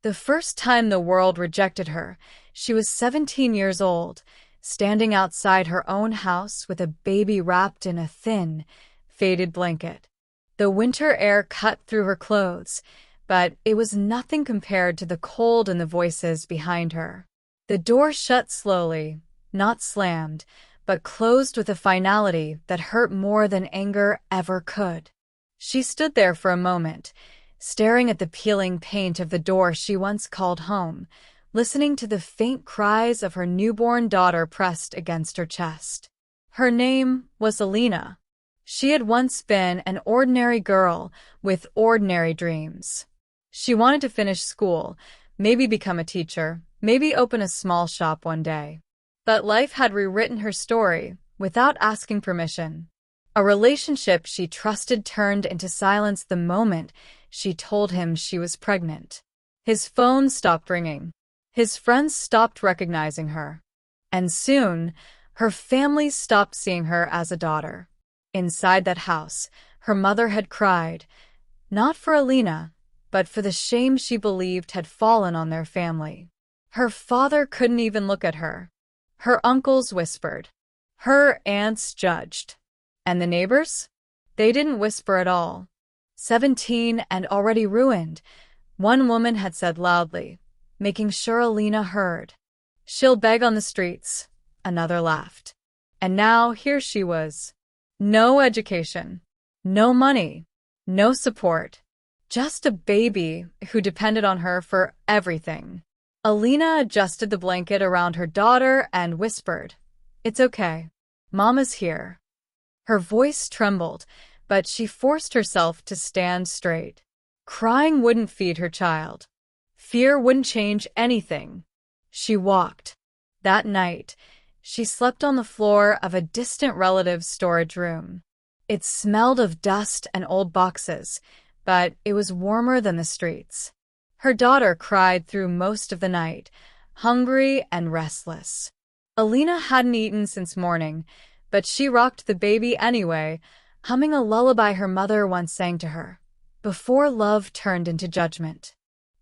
The first time the world rejected her, she was 17 years old, standing outside her own house with a baby wrapped in a thin, faded blanket. The winter air cut through her clothes, but it was nothing compared to the cold and the voices behind her. The door shut slowly, not slammed, but closed with a finality that hurt more than anger ever could. She stood there for a moment, staring at the peeling paint of the door she once called home, listening to the faint cries of her newborn daughter pressed against her chest. Her name was Alina. She had once been an ordinary girl with ordinary dreams. She wanted to finish school, maybe become a teacher, maybe open a small shop one day. But life had rewritten her story without asking permission. A relationship she trusted turned into silence the moment she told him she was pregnant. His phone stopped ringing. His friends stopped recognizing her. And soon, her family stopped seeing her as a daughter. Inside that house, her mother had cried, not for Alina, but for the shame she believed had fallen on their family. Her father couldn't even look at her. Her uncles whispered. Her aunts judged. And the neighbors? They didn't whisper at all. 17 and already ruined, one woman had said loudly, making sure Alina heard. She'll beg on the streets, another laughed. And now here she was. No education, no money, no support. Just a baby who depended on her for everything. Alina adjusted the blanket around her daughter and whispered, "It's okay. Mama's here." Her voice trembled, but she forced herself to stand straight. Crying wouldn't feed her child. Fear wouldn't change anything. She walked. That night, she slept on the floor of a distant relative's storage room. It smelled of dust and old boxes, but it was warmer than the streets. Her daughter cried through most of the night, hungry and restless. Alina hadn't eaten since morning, but she rocked the baby anyway, humming a lullaby her mother once sang to her, before love turned into judgment.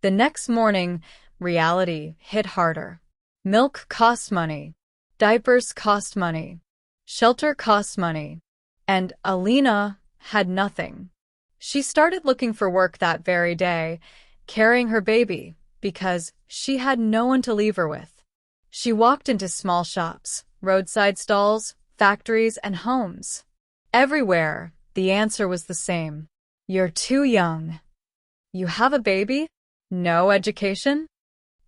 The next morning, reality hit harder. Milk cost money. Diapers cost money. Shelter cost money. And Alina had nothing. She started looking for work that very day, carrying her baby, because she had no one to leave her with. She walked into small shops, roadside stalls, factories, and homes. Everywhere, the answer was the same. You're too young. You have a baby? No education?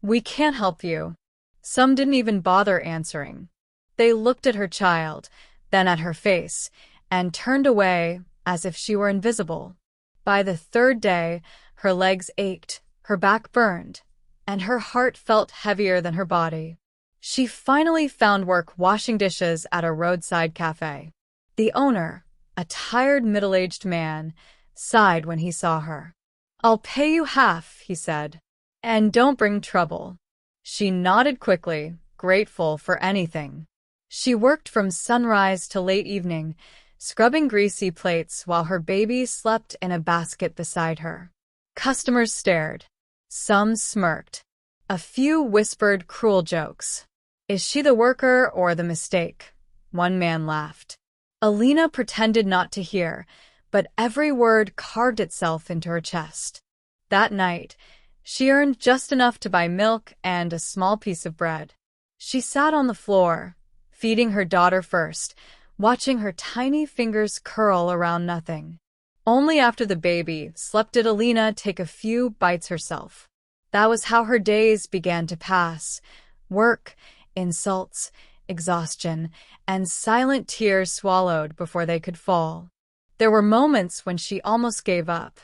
We can't help you. Some didn't even bother answering. They looked at her child, then at her face, and turned away as if she were invisible. By the third day, her legs ached, her back burned, and her heart felt heavier than her body. She finally found work washing dishes at a roadside cafe. The owner, a tired middle-aged man, sighed when he saw her. "I'll pay you half," he said, "and don't bring trouble." She nodded quickly, grateful for anything. She worked from sunrise to late evening, scrubbing greasy plates while her baby slept in a basket beside her. Customers stared. Some smirked. A few whispered cruel jokes. "Is she the worker or the mistake?" One man laughed. Alina pretended not to hear, but every word carved itself into her chest. That night, she earned just enough to buy milk and a small piece of bread. She sat on the floor, feeding her daughter first, watching her tiny fingers curl around nothing. Only after the baby slept did Alina take a few bites herself. That was how her days began to pass. Work, insults, exhaustion, and silent tears swallowed before they could fall. There were moments when she almost gave up.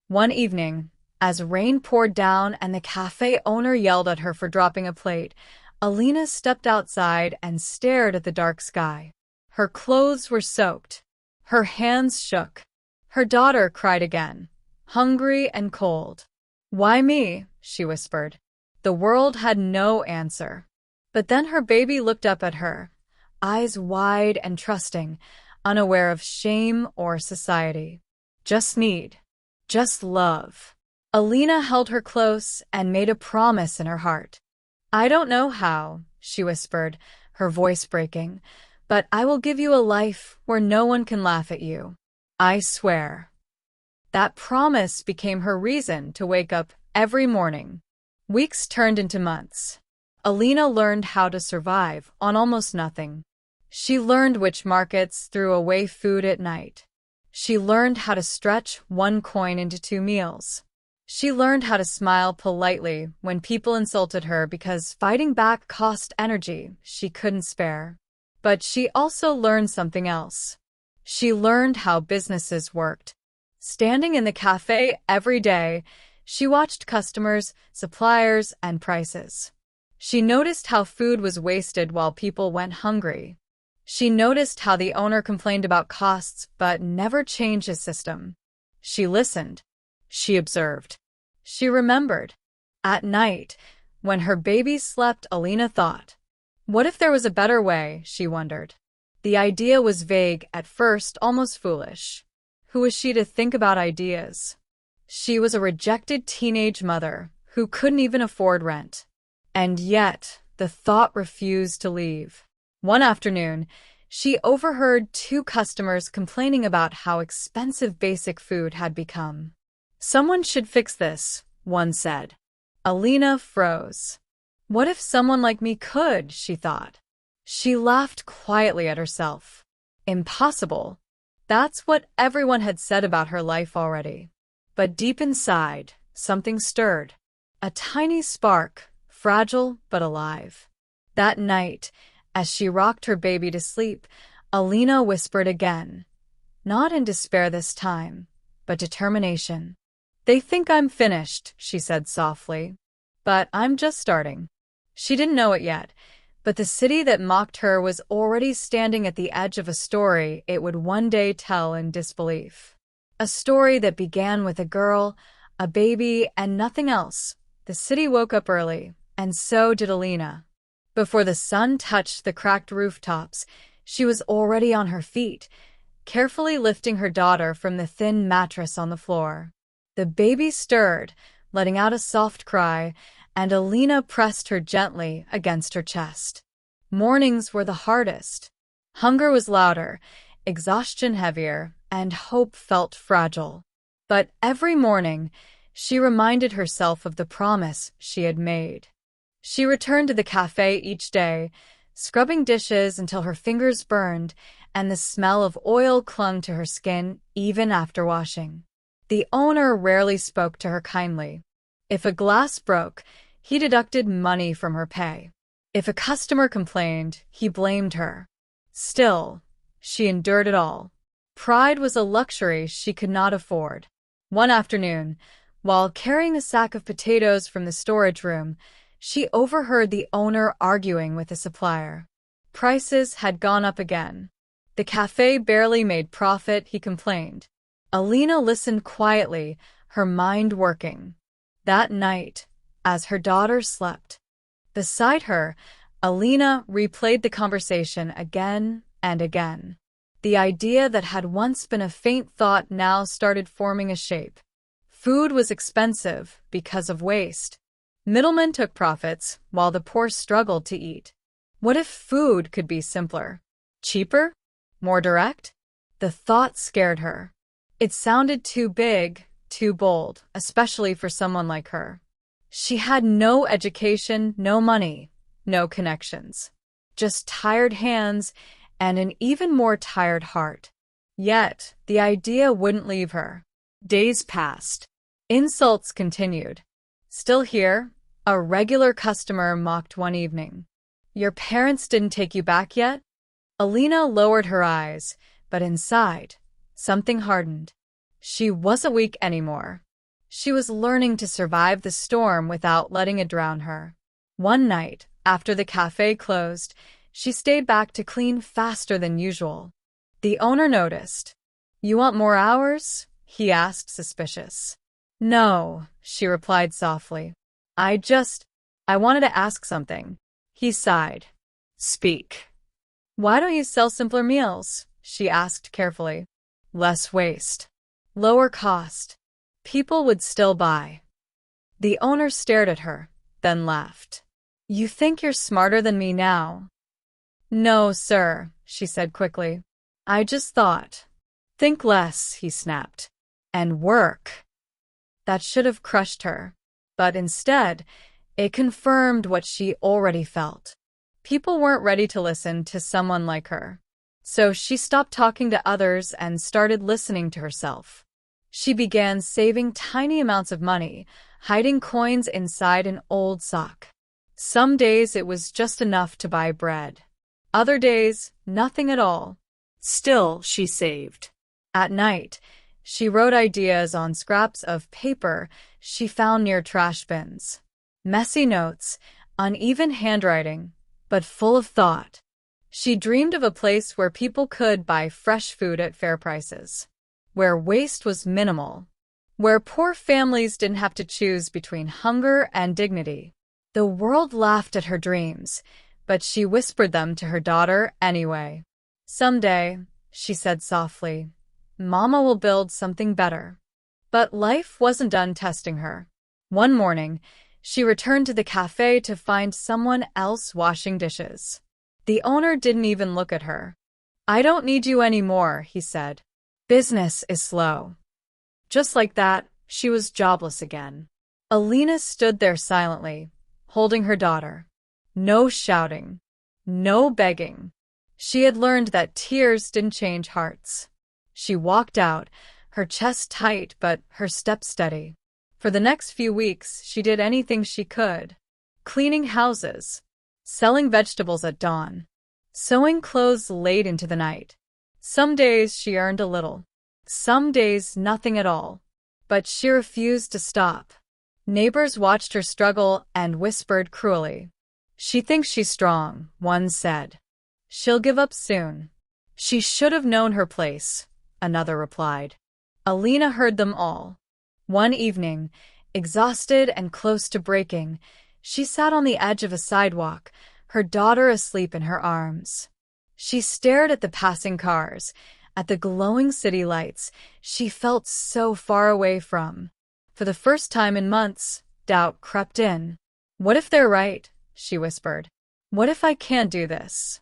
One evening, as rain poured down and the cafe owner yelled at her for dropping a plate, Alina stepped outside and stared at the dark sky. Her clothes were soaked. Her hands shook. Her daughter cried again, hungry and cold. "Why me?" she whispered. The world had no answer. But then her baby looked up at her, eyes wide and trusting, unaware of shame or society. Just need. Just love. Alina held her close and made a promise in her heart. "I don't know how," she whispered, her voice breaking, "but I will give you a life where no one can laugh at you. I swear." That promise became her reason to wake up every morning. Weeks turned into months. Alina learned how to survive on almost nothing. She learned which markets threw away food at night. She learned how to stretch one coin into 2 meals. She learned how to smile politely when people insulted her because fighting back cost energy she couldn't spare. But she also learned something else. She learned how businesses worked. Standing in the cafe every day, she watched customers, suppliers, and prices. She noticed how food was wasted while people went hungry. She noticed how the owner complained about costs but never changed his system. She listened. She observed. She remembered. At night, when her baby slept, Alina thought, "What if there was a better way?" she wondered. The idea was vague at first, almost foolish. Who was she to think about ideas? She was a rejected teenage mother who couldn't even afford rent. And yet, the thought refused to leave. One afternoon, she overheard 2 customers complaining about how expensive basic food had become. "Someone should fix this," one said. Alina froze. What if someone like me could, she thought. She laughed quietly at herself. Impossible. That's what everyone had said about her life already. But deep inside, something stirred. A tiny spark, fragile but alive. That night, as she rocked her baby to sleep, Alina whispered again. Not in despair this time, but determination. "They think I'm finished," she said softly. "But I'm just starting." She didn't know it yet, but the city that mocked her was already standing at the edge of a story it would one day tell in disbelief. A story that began with a girl, a baby, and nothing else. The city woke up early, and so did Alina. Before the sun touched the cracked rooftops, she was already on her feet, carefully lifting her daughter from the thin mattress on the floor. The baby stirred, letting out a soft cry, and Alina pressed her gently against her chest. Mornings were the hardest. Hunger was louder, exhaustion heavier, and hope felt fragile. But every morning, she reminded herself of the promise she had made. She returned to the cafe each day, scrubbing dishes until her fingers burned and the smell of oil clung to her skin even after washing. The owner rarely spoke to her kindly. If a glass broke, he deducted money from her pay. If a customer complained, he blamed her. Still, she endured it all. Pride was a luxury she could not afford. One afternoon, while carrying a sack of potatoes from the storage room, she overheard the owner arguing with a supplier. Prices had gone up again. The cafe barely made profit, he complained. Alina listened quietly, her mind working. That night, as her daughter slept beside her, Alina replayed the conversation again and again. The idea that had once been a faint thought now started forming a shape. Food was expensive because of waste. Middlemen took profits while the poor struggled to eat. What if food could be simpler? Cheaper? More direct? The thought scared her. It sounded too big, too bold, especially for someone like her. She had no education, no money, no connections. Just tired hands and an even more tired heart. Yet, the idea wouldn't leave her. Days passed. Insults continued. Still here, a regular customer mocked one evening. "Your parents didn't take you back yet?" Alina lowered her eyes, but inside, something hardened. She wasn't weak anymore. She was learning to survive the storm without letting it drown her. One night, after the cafe closed, she stayed back to clean faster than usual. The owner noticed. "You want more hours?" he asked, suspicious. "No," she replied softly. I wanted to ask something." He sighed. "Speak." "Why don't you sell simpler meals?" she asked carefully. "Less waste. Lower cost. People would still buy." The owner stared at her, then laughed. "You think you're smarter than me now?" "No, sir," she said quickly. "I just thought." "Think less," he snapped. "And work." That should have crushed her. But instead, it confirmed what she already felt. People weren't ready to listen to someone like her. So she stopped talking to others and started listening to herself. She began saving tiny amounts of money, hiding coins inside an old sock. Some days it was just enough to buy bread. Other days, nothing at all. Still, she saved. At night, she wrote ideas on scraps of paper she found near trash bins. Messy notes, uneven handwriting, but full of thought. She dreamed of a place where people could buy fresh food at fair prices, where waste was minimal, where poor families didn't have to choose between hunger and dignity. The world laughed at her dreams, but she whispered them to her daughter anyway. "Someday," she said softly, "Mama will build something better." But life wasn't done testing her. One morning, she returned to the cafe to find someone else washing dishes. The owner didn't even look at her. "I don't need you anymore," he said. "Business is slow." Just like that, she was jobless again. Alina stood there silently, holding her daughter. No shouting. No begging. She had learned that tears didn't change hearts. She walked out, her chest tight but her step steady. For the next few weeks, she did anything she could. Cleaning houses, selling vegetables at dawn, sewing clothes late into the night. Some days she earned a little, some days nothing at all. But she refused to stop. Neighbors watched her struggle and whispered cruelly. "She thinks she's strong," one said. "She'll give up soon." "She should have known her place," another replied. Alina heard them all. One evening, exhausted and close to breaking, she sat on the edge of a sidewalk, her daughter asleep in her arms. She stared at the passing cars, at the glowing city lights she felt so far away from. For the first time in months, doubt crept in. "What if they're right?" she whispered. "What if I can't do this?"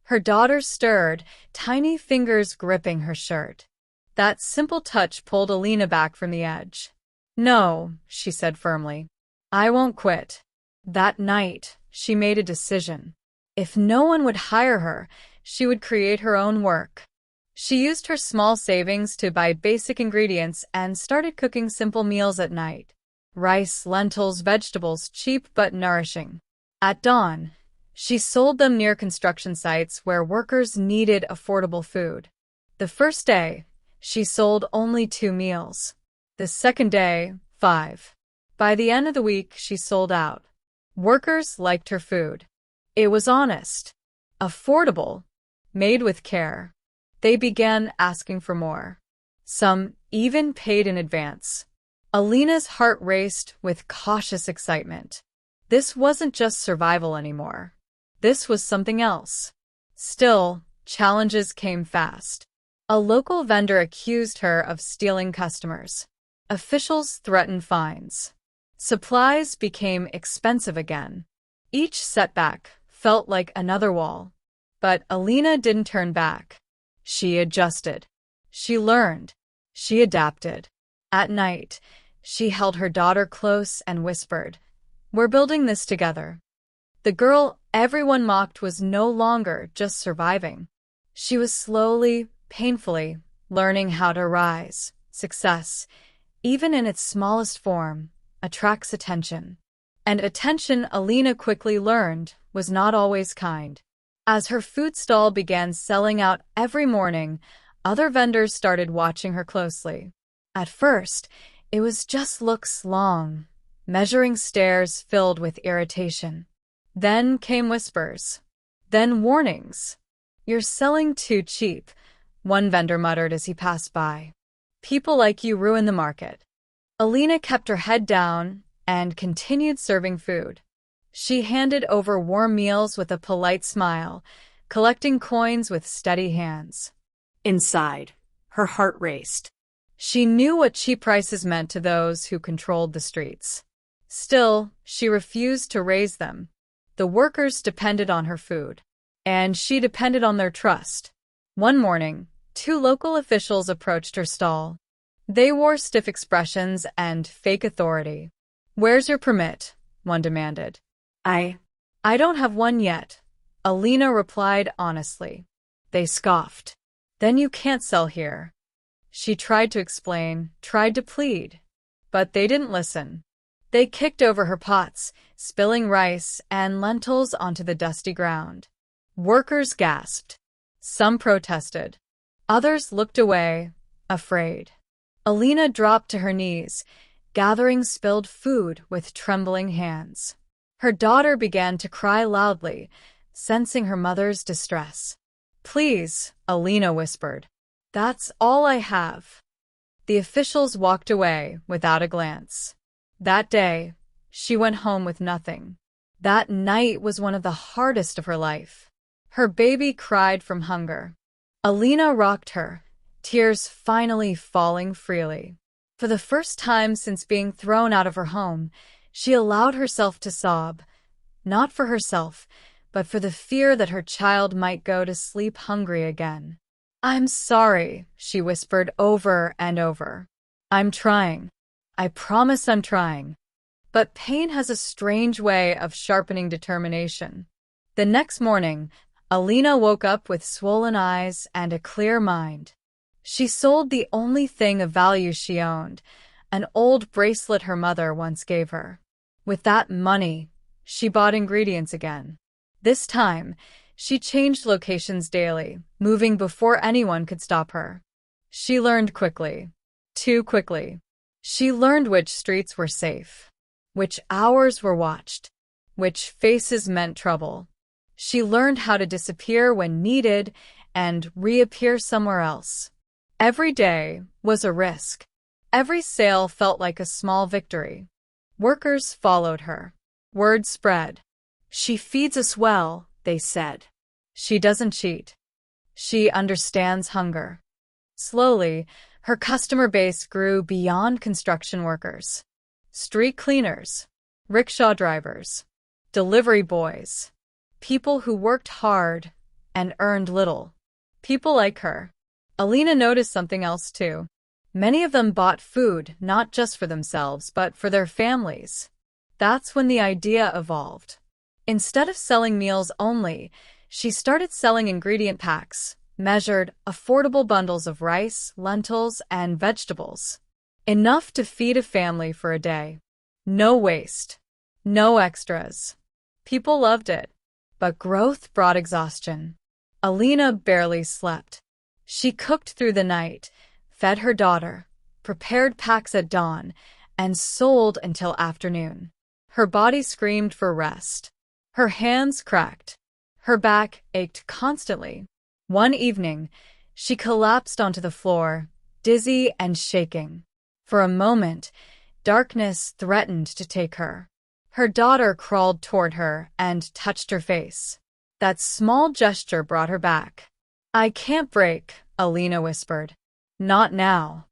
Her daughter stirred, tiny fingers gripping her shirt. That simple touch pulled Alina back from the edge. "No," she said firmly. "I won't quit." That night, she made a decision. If no one would hire her, she would create her own work. She used her small savings to buy basic ingredients and started cooking simple meals at night. Rice, lentils, vegetables, cheap but nourishing. At dawn, she sold them near construction sites where workers needed affordable food. The first day, she sold only 2 meals. The second day, 5. By the end of the week, she sold out. Workers liked her food. It was honest, affordable, made with care. They began asking for more. Some even paid in advance. Alina's heart raced with cautious excitement. This wasn't just survival anymore. This was something else. Still, challenges came fast. A local vendor accused her of stealing customers. Officials threatened fines. Supplies became expensive again. Each setback felt like another wall. But Alina didn't turn back. She adjusted. She learned. She adapted. At night, she held her daughter close and whispered, "We're building this together." The girl everyone mocked was no longer just surviving. She was slowly, painfully, learning how to rise. Success, even in its smallest form, attracts attention. And attention, Alina quickly learned, was not always kind. As her food stall began selling out every morning, other vendors started watching her closely. At first, it was just looks long, measuring stares filled with irritation. Then came whispers. Then warnings. "You're selling too cheap," one vendor muttered as he passed by. "People like you ruin the market." Alina kept her head down and continued serving food. She handed over warm meals with a polite smile, collecting coins with steady hands. Inside, her heart raced. She knew what cheap prices meant to those who controlled the streets. Still, she refused to raise them. The workers depended on her food, and she depended on their trust. One morning, two local officials approached her stall. They wore stiff expressions and fake authority. "Where's your permit?" one demanded. I don't have one yet," Alina replied honestly. They scoffed. "Then you can't sell here." She tried to explain, tried to plead, but they didn't listen. They kicked over her pots, spilling rice and lentils onto the dusty ground. Workers gasped. Some protested. Others looked away, afraid. Alina dropped to her knees, gathering spilled food with trembling hands. Her daughter began to cry loudly, sensing her mother's distress. "Please," Alina whispered. "That's all I have." The officials walked away without a glance. That day, she went home with nothing. That night was one of the hardest of her life. Her baby cried from hunger. Alina rocked her, tears finally falling freely. For the first time since being thrown out of her home, she allowed herself to sob, not for herself, but for the fear that her child might go to sleep hungry again. "I'm sorry," she whispered over and over. "I'm trying. I promise I'm trying." But pain has a strange way of sharpening determination. The next morning, Alina woke up with swollen eyes and a clear mind. She sold the only thing of value she owned, an old bracelet her mother once gave her. With that money, she bought ingredients again. This time, she changed locations daily, moving before anyone could stop her. She learned quickly. Too quickly. She learned which streets were safe, which hours were watched, which faces meant trouble. She learned how to disappear when needed and reappear somewhere else. Every day was a risk. Every sale felt like a small victory. Workers followed her. Word spread. "She feeds us well," they said. "She doesn't cheat. She understands hunger." Slowly, her customer base grew beyond construction workers. Street cleaners, rickshaw drivers, delivery boys, people who worked hard and earned little. People like her. Alina noticed something else too. Many of them bought food not just for themselves, but for their families. That's when the idea evolved. Instead of selling meals only, she started selling ingredient packs, measured, affordable bundles of rice, lentils, and vegetables. Enough to feed a family for a day. No waste. No extras. People loved it. But growth brought exhaustion. Alina barely slept. She cooked through the night, fed her daughter, prepared packs at dawn, and sold until afternoon. Her body screamed for rest. Her hands cracked. Her back ached constantly. One evening, she collapsed onto the floor, dizzy and shaking. For a moment, darkness threatened to take her. Her daughter crawled toward her and touched her face. That small gesture brought her back. "I can't break," Alina whispered. "Not now."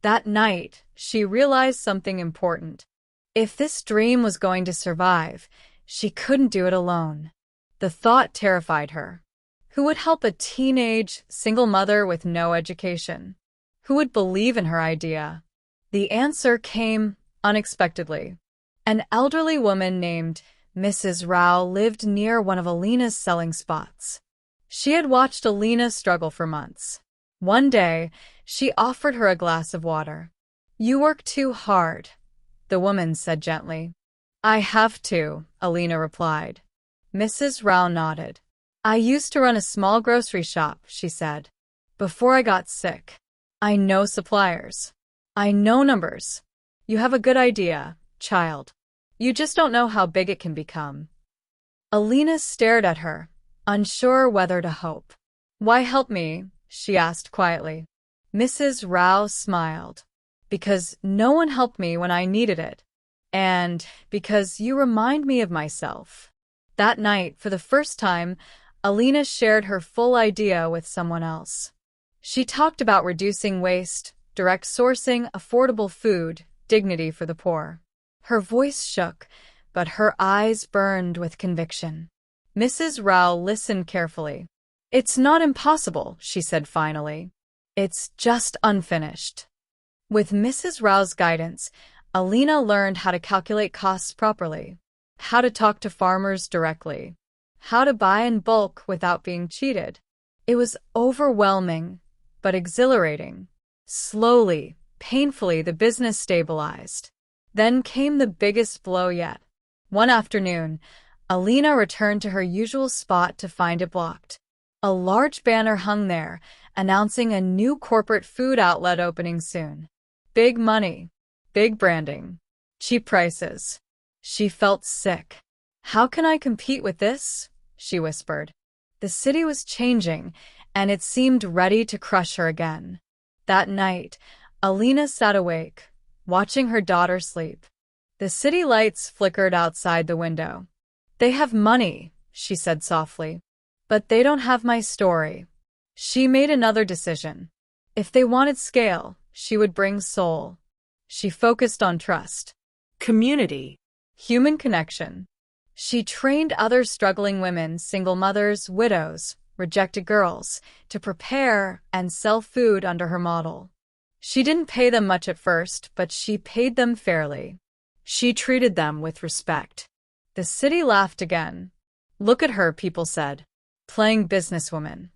That night, she realized something important. If this dream was going to survive, she couldn't do it alone. The thought terrified her. Who would help a teenage, single mother with no education? Who would believe in her idea? The answer came unexpectedly. An elderly woman named Mrs. Rao lived near one of Alina's selling spots. She had watched Alina struggle for months. One day, she offered her a glass of water. "You work too hard," the woman said gently. "I have to," Alina replied. Mrs. Rao nodded. "I used to run a small grocery shop," she said. "Before I got sick. I know suppliers. I know numbers. You have a good idea, child. You just don't know how big it can become." Alina stared at her, unsure whether to hope. "Why help me?" she asked quietly. Mrs. Rao smiled. "Because no one helped me when I needed it. And because you remind me of myself." That night, for the first time, Alina shared her full idea with someone else. She talked about reducing waste, direct sourcing, affordable food, dignity for the poor. Her voice shook, but her eyes burned with conviction. Mrs. Rao listened carefully. "It's not impossible," she said finally. "It's just unfinished." With Mrs. Rao's guidance, Alina learned how to calculate costs properly, how to talk to farmers directly, how to buy in bulk without being cheated. It was overwhelming, but exhilarating. Slowly, painfully, the business stabilized. Then came the biggest blow yet. One afternoon, Alina returned to her usual spot to find it blocked. A large banner hung there, announcing a new corporate food outlet opening soon. Big money, big branding, cheap prices. She felt sick. "How can I compete with this?" she whispered. The city was changing, and it seemed ready to crush her again. That night, Alina sat awake, watching her daughter sleep. The city lights flickered outside the window. "They have money," she said softly, "but they don't have my story." She made another decision. If they wanted scale, she would bring soul. She focused on trust, Community. human connection. She trained other struggling women, single mothers, widows, rejected girls, to prepare and sell food under her model. She didn't pay them much at first, but she paid them fairly. She treated them with respect. The city laughed again. "Look at her," people said, "playing businesswoman."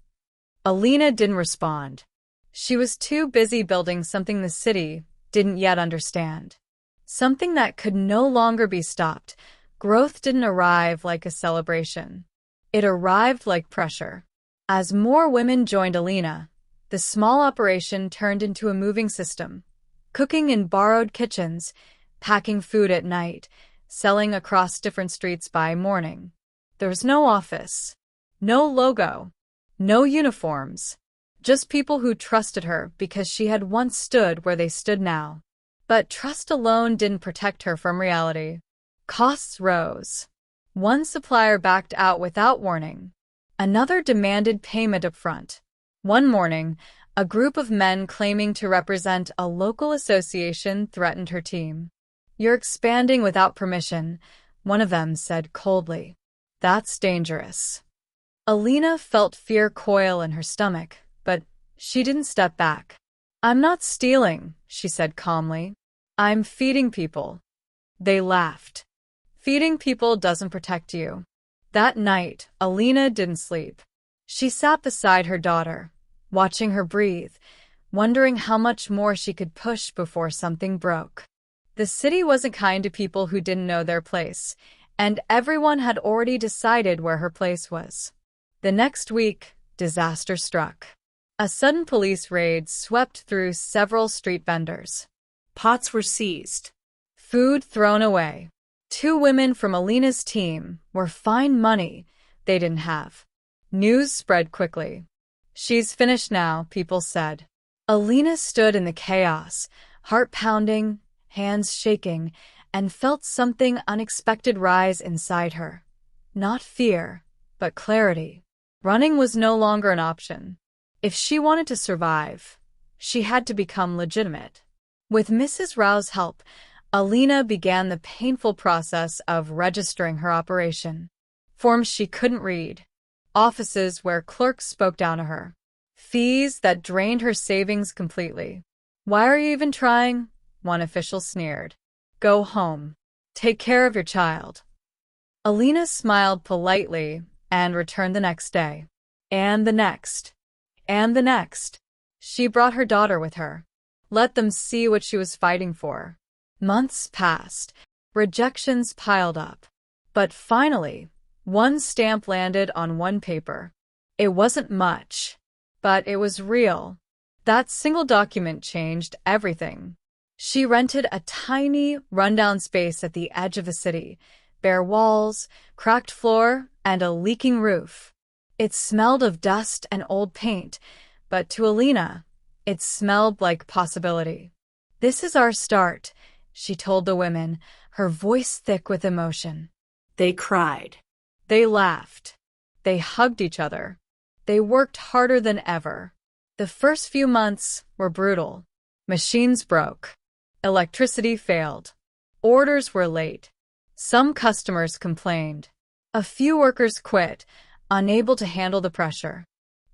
Alina didn't respond. She was too busy building something the city didn't yet understand. Something that could no longer be stopped. Growth didn't arrive like a celebration. It arrived like pressure. As more women joined Alina, the small operation turned into a moving system. Cooking in borrowed kitchens, packing food at night, selling across different streets by morning. There was no office, no logo, no uniforms. Just people who trusted her because she had once stood where they stood now. But trust alone didn't protect her from reality. Costs rose. One supplier backed out without warning. Another demanded payment upfront. One morning, a group of men claiming to represent a local association threatened her team. "You're expanding without permission," one of them said coldly. "That's dangerous." Alina felt fear coil in her stomach, but she didn't step back. "I'm not stealing," she said calmly. "I'm feeding people." They laughed. "Feeding people doesn't protect you." That night, Alina didn't sleep. She sat beside her daughter, watching her breathe, wondering how much more she could push before something broke. The city wasn't kind to people who didn't know their place, and everyone had already decided where her place was. The next week, disaster struck. A sudden police raid swept through several street vendors. Pots were seized. Food thrown away. 2 women from Alina's team were fined money they didn't have. News spread quickly. "She's finished now," people said. Alina stood in the chaos, heart pounding, hands shaking, and felt something unexpected rise inside her. Not fear, but clarity. Running was no longer an option. If she wanted to survive, she had to become legitimate. With Mrs. Rao's help, Alina began the painful process of registering her operation. Forms she couldn't read. Offices where clerks spoke down to her. Fees that drained her savings completely. "Why are you even trying?" one official sneered. "Go home. Take care of your child." Alina smiled politely and returned the next day. And the next. And the next. She brought her daughter with her. Let them see what she was fighting for. Months passed. Rejections piled up. But finally, one stamp landed on one paper. It wasn't much, but it was real. That single document changed everything. She rented a tiny, rundown space at the edge of the city, bare walls, cracked floor, and a leaking roof. It smelled of dust and old paint, but to Alina, it smelled like possibility. "This is our start," she told the women, her voice thick with emotion. They cried. They laughed. They hugged each other. They worked harder than ever. The first few months were brutal. Machines broke. Electricity failed. Orders were late. Some customers complained. A few workers quit, unable to handle the pressure.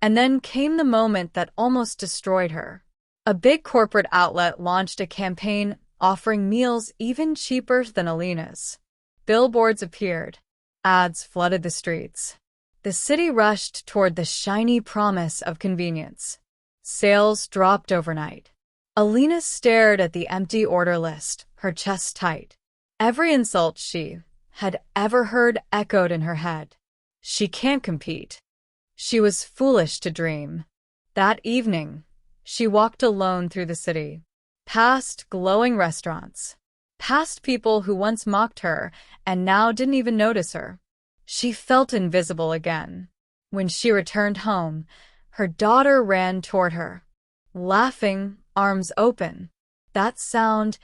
And then came the moment that almost destroyed her. A big corporate outlet launched a campaign offering meals even cheaper than Alina's. Billboards appeared. Ads flooded the streets. The city rushed toward the shiny promise of convenience. Sales dropped overnight. Alina stared at the empty order list, her chest tight. Every insult she had ever heard echoed in her head. She can't compete. She was foolish to dream. That evening, she walked alone through the city, past glowing restaurants, past people who once mocked her and now didn't even notice her. She felt invisible again. When she returned home, her daughter ran toward her, laughing, arms open. That sound,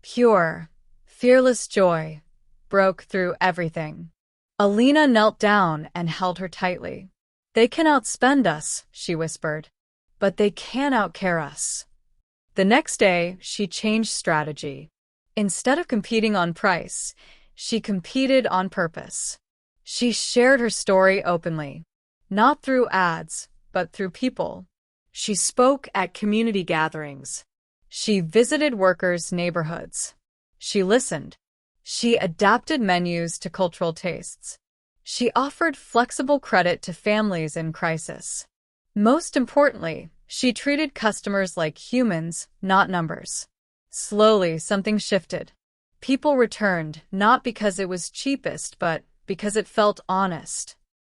pure, fearless joy, broke through everything. Alina knelt down and held her tightly. "They can outspend us," she whispered, "but they can't outcare us." The next day, she changed strategy. Instead of competing on price, she competed on purpose. She shared her story openly, not through ads, but through people. She spoke at community gatherings. She visited workers' neighborhoods. She listened. She adapted menus to cultural tastes. She offered flexible credit to families in crisis. Most importantly, she treated customers like humans, not numbers. Slowly, something shifted. People returned, not because it was cheapest, but because it felt honest.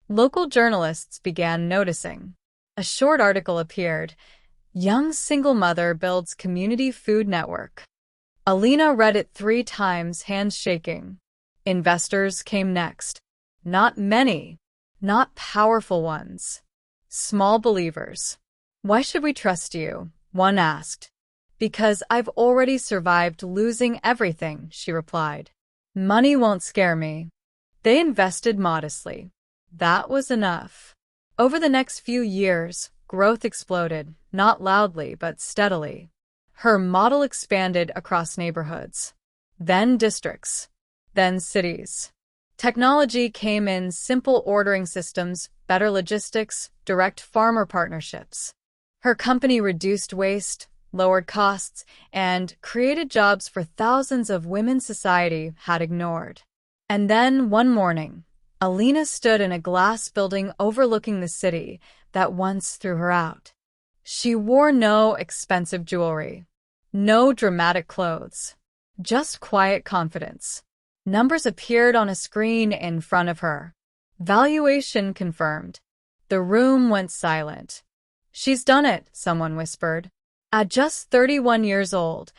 Local journalists began noticing. A short article appeared. "Young single mother builds community food network." Alina read it 3 times, hands shaking. Investors came next. Not many, not powerful ones. Small believers. "Why should we trust you?" one asked. "Because I've already survived losing everything," she replied. "Money won't scare me." They invested modestly. That was enough. Over the next few years, growth exploded, not loudly but steadily. Her model expanded across neighborhoods, then districts, then cities. Technology came in: simple ordering systems, better logistics, direct farmer partnerships. Her company reduced waste, lowered costs, and created jobs for thousands of women society had ignored. And then, one morning, Alina stood in a glass building overlooking the city that once threw her out. She wore no expensive jewelry, no dramatic clothes, just quiet confidence. Numbers appeared on a screen in front of her. Valuation confirmed. The room went silent. "She's done it," someone whispered. At just 31 years old,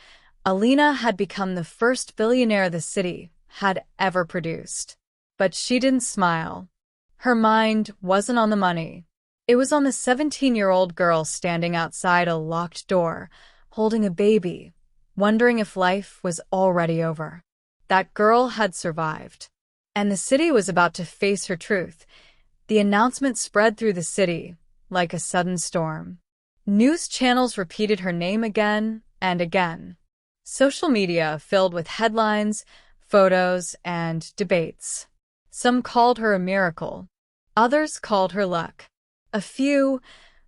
Alina had become the first billionaire the city had ever produced. But she didn't smile. Her mind wasn't on the money. It was on the 17-year-old girl standing outside a locked door, holding a baby, wondering if life was already over. That girl had survived. And the city was about to face her truth. The announcement spread through the city like a sudden storm. News channels repeated her name again and again. Social media filled with headlines, photos, and debates. Some called her a miracle. Others called her luck. A few,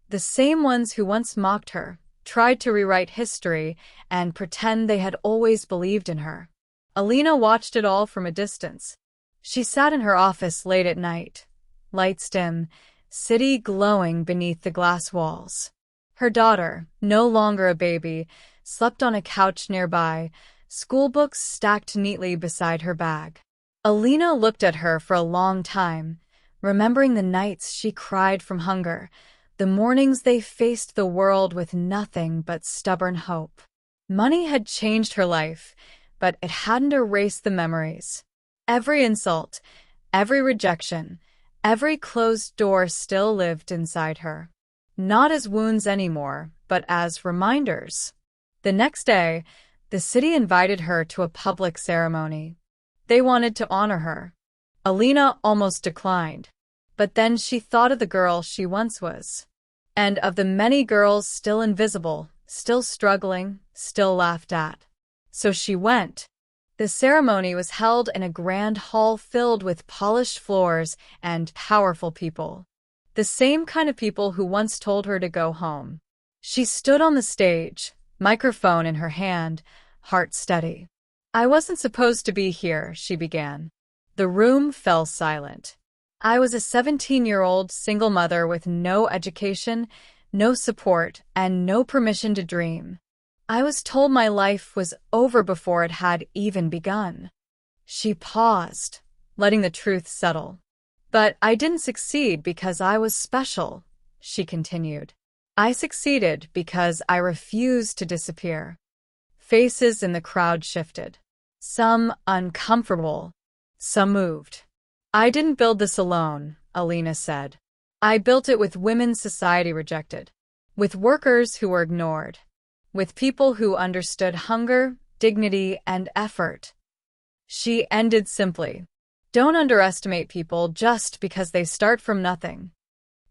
the same ones who once mocked her, tried to rewrite history and pretend they had always believed in her. Alina watched it all from a distance. She sat in her office late at night. Lights dim, city glowing beneath the glass walls. Her daughter, no longer a baby, slept on a couch nearby, school books stacked neatly beside her bag. Alina looked at her for a long time, remembering the nights she cried from hunger, the mornings they faced the world with nothing but stubborn hope. Money had changed her life, but it hadn't erased the memories. Every insult, every rejection, every closed door still lived inside her. Not as wounds anymore, but as reminders. The next day, the city invited her to a public ceremony. They wanted to honor her. Alina almost declined. But then she thought of the girl she once was. And of the many girls still invisible, still struggling, still laughed at. So she went. The ceremony was held in a grand hall filled with polished floors and powerful people. The same kind of people who once told her to go home. She stood on the stage, microphone in her hand, heart steady. "I wasn't supposed to be here," she began. The room fell silent. "I was a 17-year-old single mother with no education, no support, and no permission to dream. I was told my life was over before it had even begun." She paused, letting the truth settle. "But I didn't succeed because I was special," she continued. "I succeeded because I refused to disappear." Faces in the crowd shifted. Some uncomfortable, some moved. "I didn't build this alone," Alina said. "I built it with women society rejected, with workers who were ignored, with people who understood hunger, dignity, and effort." She ended simply. "Don't underestimate people just because they start from nothing."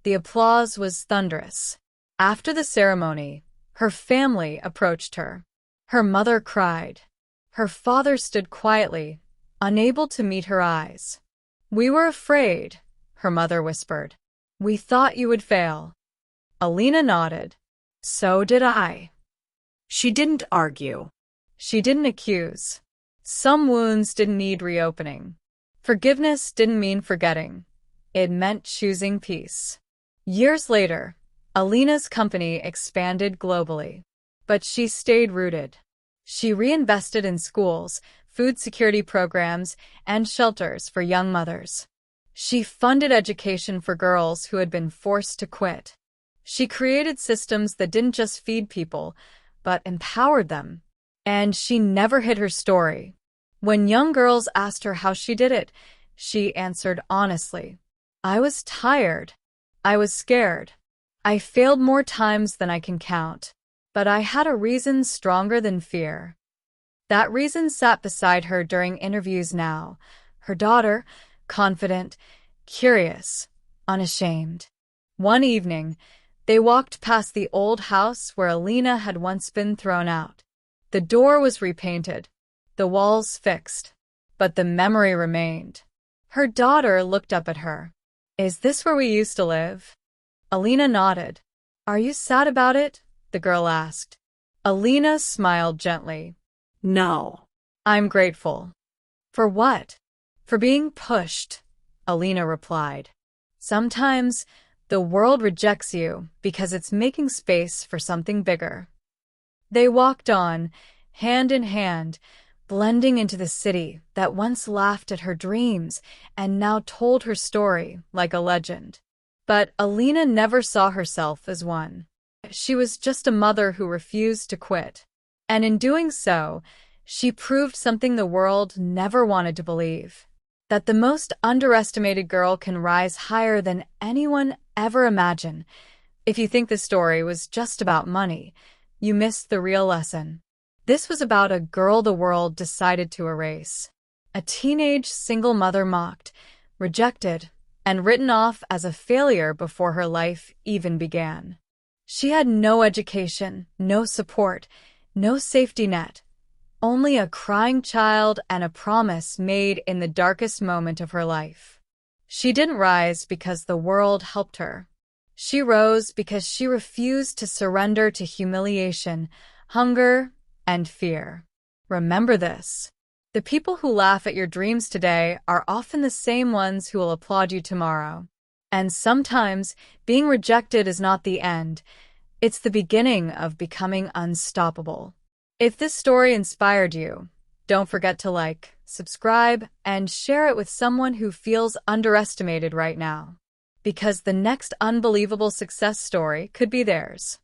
The applause was thunderous. After the ceremony, her family approached her. Her mother cried. Her father stood quietly, unable to meet her eyes. "We were afraid," her mother whispered. "We thought you would fail." Alina nodded. "So did I." She didn't argue. She didn't accuse. Some wounds didn't need reopening. Forgiveness didn't mean forgetting. It meant choosing peace. Years later, Alina's company expanded globally. But she stayed rooted. She reinvested in schools, food security programs, and shelters for young mothers. She funded education for girls who had been forced to quit. She created systems that didn't just feed people, but empowered them. And she never hid her story. When young girls asked her how she did it, she answered honestly. "I was tired. I was scared. I failed more times than I can count. But I had a reason stronger than fear." That reason sat beside her during interviews now. Her daughter, confident, curious, unashamed. One evening, they walked past the old house where Alina had once been thrown out. The door was repainted, the walls fixed, but the memory remained. Her daughter looked up at her. "Is this where we used to live?" Alina nodded. "Are you sad about it?" the girl asked. Alina smiled gently. "No." "I'm grateful." "For what?" "For being pushed," Alina replied. "Sometimes the world rejects you because it's making space for something bigger." They walked on, hand in hand, blending into the city that once laughed at her dreams and now told her story like a legend. But Alina never saw herself as one. She was just a mother who refused to quit. And in doing so, she proved something the world never wanted to believe. That the most underestimated girl can rise higher than anyone ever imagined. If you think the story was just about money, you missed the real lesson. This was about a girl the world decided to erase. A teenage single mother mocked, rejected, and written off as a failure before her life even began. She had no education, no support, no safety net. Only a crying child and a promise made in the darkest moment of her life. She didn't rise because the world helped her. She rose because she refused to surrender to humiliation, hunger, and fear. Remember this. The people who laugh at your dreams today are often the same ones who will applaud you tomorrow. And sometimes being rejected is not the end. It's the beginning of becoming unstoppable. If this story inspired you, don't forget to like, subscribe, and share it with someone who feels underestimated right now. Because the next unbelievable success story could be theirs.